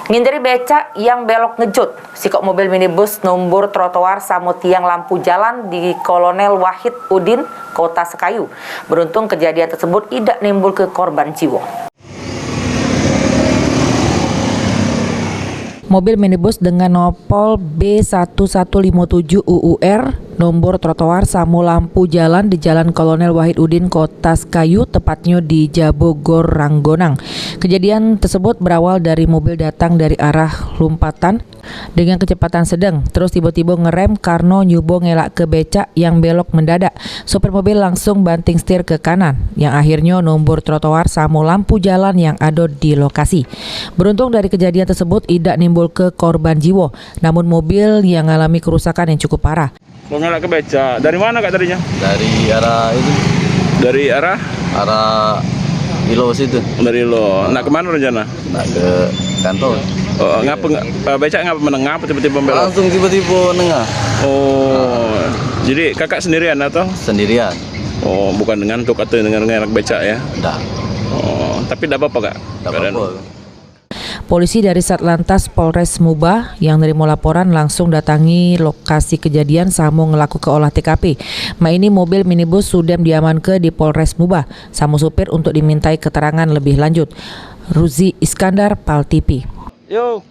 Ngindiri becak yang belok ngejut, sikok mobil minibus nombor trotoar samo tiang lampu jalan di Kolonel Wahid Udin, Kota Sekayu. Beruntung kejadian tersebut tidak nimbul ke korban jiwa. Mobil minibus dengan nopol B1157 UUR nomor trotoar samo lampu jalan di Jalan Kolonel Wahid Udin, Kota Sekayu, tepatnya di Jabogor, Ranggonang. Kejadian tersebut berawal dari mobil datang dari arah Lumpatan dengan kecepatan sedang, terus tiba-tiba ngerem karena nyubo ngelak ke becak yang belok mendadak. Sopir mobil langsung banting setir ke kanan, yang akhirnya nombor trotoar samo lampu jalan yang ada di lokasi. Beruntung dari kejadian tersebut tidak nimbul ke korban jiwa, namun mobil yang mengalami kerusakan yang cukup parah. Mau ngelak ke becak, dari mana Kak tadinya? Dari arah itu. Dari arah Ilo situ. Dari lo. Nak kemana rencana? Nak ke kantor. Oh, becak ngapa menengah apa tiba-tiba belok? Langsung tiba-tiba nengah. Oh, jadi kakak sendirian atau? Sendirian. Oh, bukan dengan ngantuk atau dengan ngelak becak ya? Enggak. Oh, tapi tidak apa-apa Kak? Enggak apa-apa. Polisi dari Satlantas Polres Muba yang nerima laporan langsung datangi lokasi kejadian samo ngelaku ke olah TKP. Ini mobil minibus sudah diamankan di Polres Muba samo supir untuk dimintai keterangan lebih lanjut. Ruzi Iskandar, PAL TV. Yo.